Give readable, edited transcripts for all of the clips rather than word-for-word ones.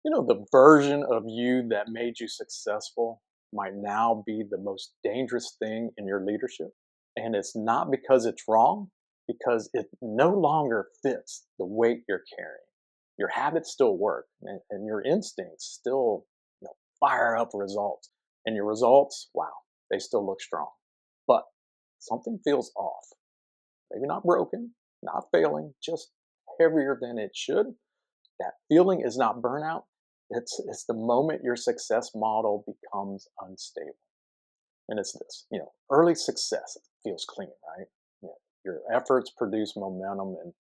The version of you that made you successful might now be the most dangerous thing in your leadership. And it's not because it's wrong, because it no longer fits the weight you're carrying. Your habits still work, and your instincts still fire up results. And your results, wow, they still look strong. But something feels off. Maybe not broken, not failing, just heavier than it should. That feeling is not burnout. It's the moment your success model becomes unstable. And it's this, early success feels clean, right? You know, your efforts produce momentum and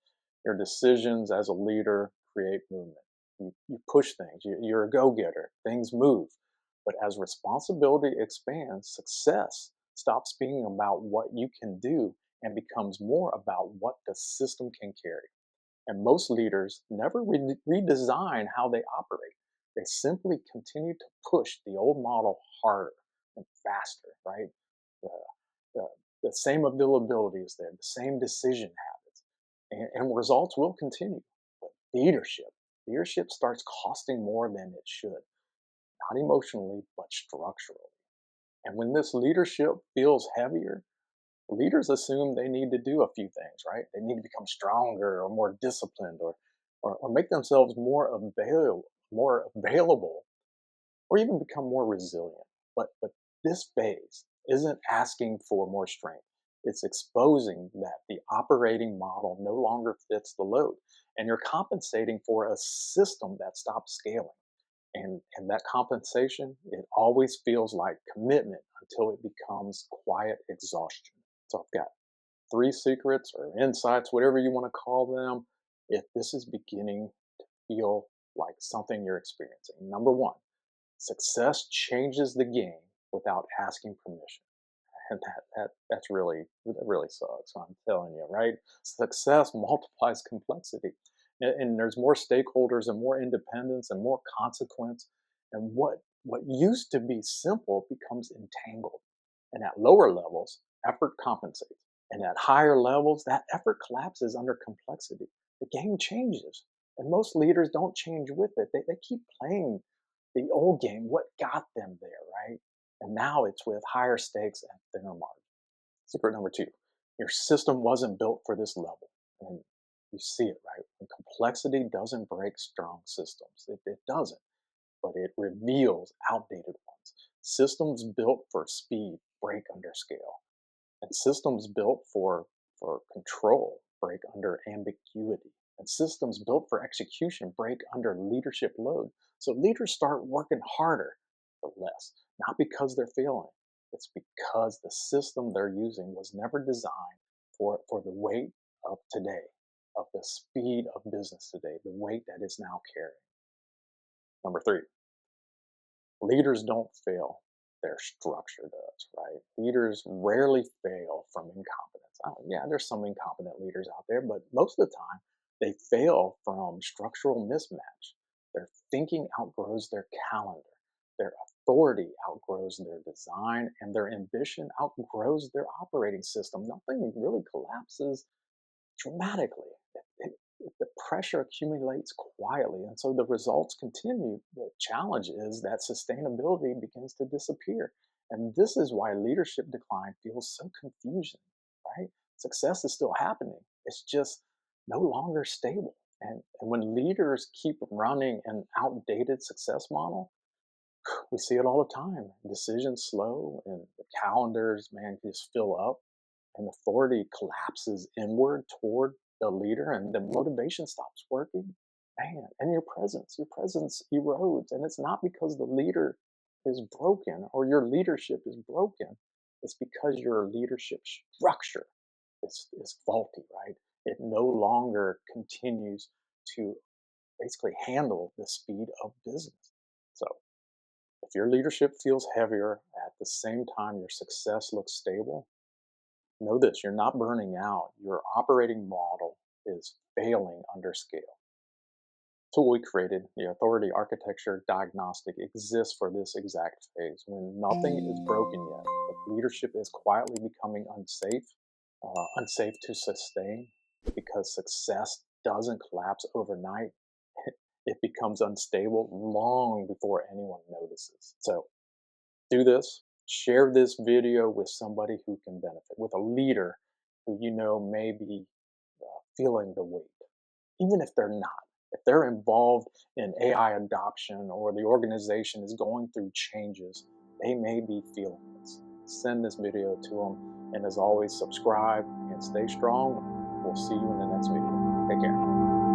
your decisions as a leader create movement. You push things, you're a go-getter, things move. But as responsibility expands, success stops being about what you can do and becomes more about what the system can carry. And most leaders never redesign how they operate. They simply continue to push the old model harder and faster, right? The, the, the same availability is there, the same decision habits, and results will continue. But leadership starts costing more than it should, not emotionally, but structurally. And when this leadership feels heavier, leaders assume they need to do a few things, right? They need to become stronger or more disciplined or make themselves more available, or even become more resilient. But this phase isn't asking for more strength. It's exposing that the operating model no longer fits the load. And you're compensating for a system that stops scaling. And that compensation, it always feels like commitment until it becomes quiet exhaustion. So I've got three secrets or insights, whatever you want to call them, if this is beginning to feel like something you're experiencing. Number one, success changes the game without asking permission. And that really sucks. I'm telling you, right? Success multiplies complexity, and there's more stakeholders and more independence and more consequence. And what used to be simple becomes entangled. And at lower levels, effort compensates. And at higher levels, that effort collapses under complexity. The game changes. And most leaders don't change with it. They keep playing the old game, what got them there, right? And now it's with higher stakes and thinner margins. Secret number two, your system wasn't built for this level. And you see it, right? And complexity doesn't break strong systems. It doesn't, but it reveals outdated ones. Systems built for speed break under scale. And systems built for control break under ambiguity. And systems built for execution break under leadership load. So leaders start working harder for less, not because they're failing. It's because the system they're using was never designed for the weight of today, of the speed of business today, the weight that it's now carrying. Number three, leaders don't fail, their structure does, right? Leaders rarely fail from incompetence. Yeah, there's some incompetent leaders out there, but most of the time they fail from structural mismatch. Their thinking outgrows their calendar, their authority outgrows their design, and their ambition outgrows their operating system. Nothing really collapses dramatically. The pressure accumulates quietly, and so the results continue. The challenge is that sustainability begins to disappear. And this is why leadership decline feels so confusing, right? Success is still happening, it's just no longer stable. And when leaders keep running an outdated success model, we see it all the time. Decisions slow, and the calendars, man, just fill up, and authority collapses inward toward the leader, and the motivation stops working. Man, and your presence erodes. And it's not because the leader is broken or your leadership is broken. It's because your leadership structure is faulty, right? It no longer continues to basically handle the speed of business. So if your leadership feels heavier at the same time your success looks stable, know this: you're not burning out. Your operating model is failing under scale. Tool we created, the authority architecture diagnostic, exists for this exact phase when nothing is broken yet, but leadership is quietly becoming unsafe to sustain because success doesn't collapse overnight. it becomes unstable long before anyone notices. So do this. Share this video with somebody who can benefit, with a leader who you know may be feeling the weight, even if they're not. If they're involved in AI adoption or the organization is going through changes, they may be feeling this. Send this video to them. And as always, subscribe and stay strong. We'll see you in the next video. Take care.